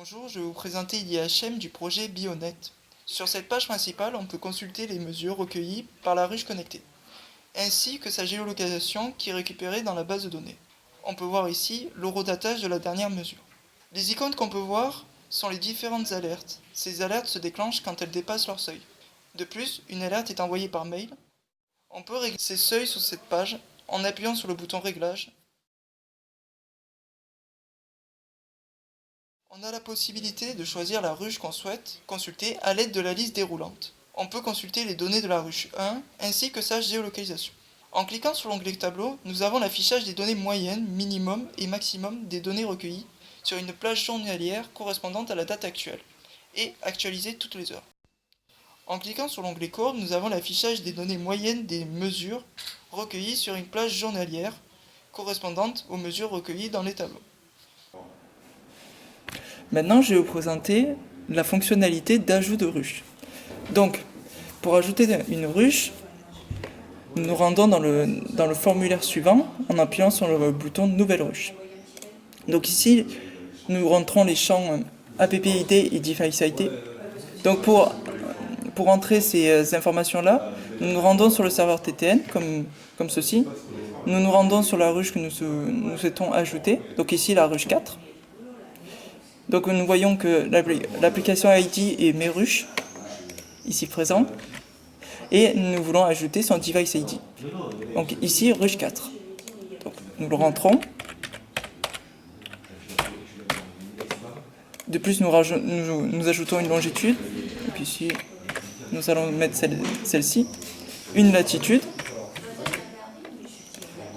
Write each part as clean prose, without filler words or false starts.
Bonjour, je vais vous présenter l'IHM du projet Bionet. Sur cette page principale, on peut consulter les mesures recueillies par la ruche connectée, ainsi que sa géolocalisation qui est récupérée dans la base de données. On peut voir ici l'horodatage de la dernière mesure. Les icônes qu'on peut voir sont les différentes alertes. Ces alertes se déclenchent quand elles dépassent leur seuil. De plus, une alerte est envoyée par mail. On peut régler ces seuils sur cette page en appuyant sur le bouton Réglage. On a la possibilité de choisir la ruche qu'on souhaite consulter à l'aide de la liste déroulante. On peut consulter les données de la ruche 1 ainsi que sa géolocalisation. En cliquant sur l'onglet Tableau, nous avons l'affichage des données moyennes, minimum et maximum des données recueillies sur une plage journalière correspondante à la date actuelle et actualisée toutes les heures. En cliquant sur l'onglet Courbe, nous avons l'affichage des données moyennes des mesures recueillies sur une plage journalière correspondante aux mesures recueillies dans les tableaux. Maintenant, je vais vous présenter la fonctionnalité d'ajout de ruche. Donc, pour ajouter une ruche, nous nous rendons dans le formulaire suivant en appuyant sur le bouton Nouvelle ruche. Donc ici, nous rentrons les champs APP-ID et Device ID. Donc pour entrer ces informations-là, nous nous rendons sur le serveur TTN, comme ceci. Nous nous rendons sur la ruche que nous souhaitons ajouter, donc ici la ruche 4. Donc nous voyons que l'application ID est mes ruches, ici présent, et nous voulons ajouter son device ID. Donc ici ruche 4. Donc, nous le rentrons. De plus nous ajoutons une longitude, et puis ici nous allons mettre celle-ci, une latitude,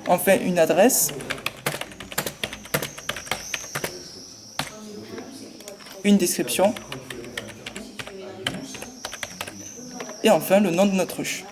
enfin une adresse, une description, et enfin le nom de notre ruche.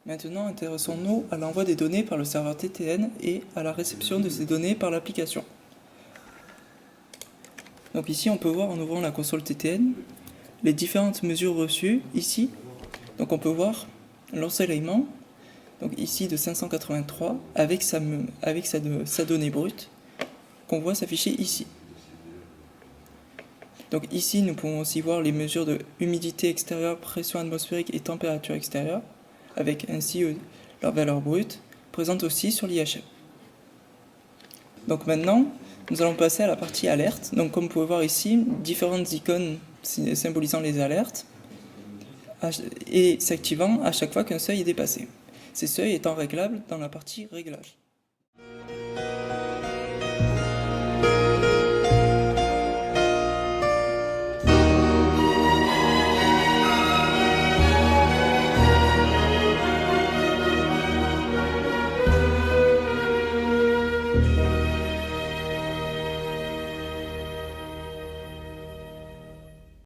Maintenant, intéressons-nous à l'envoi des données par le serveur TTN et à la réception de ces données par l'application. Donc ici, on peut voir en ouvrant la console TTN les différentes mesures reçues ici. Donc on peut voir l'ensoleillement, donc ici de 583 avec sa donnée brute qu'on voit s'afficher ici. Donc ici, nous pouvons aussi voir les mesures de humidité extérieure, pression atmosphérique et température extérieure, avec ainsi leur valeur brute, présente aussi sur l'IHM. Donc maintenant, nous allons passer à la partie alerte. Donc comme vous pouvez voir ici, différentes icônes symbolisant les alertes et s'activant à chaque fois qu'un seuil est dépassé. Ces seuils étant réglables dans la partie réglage.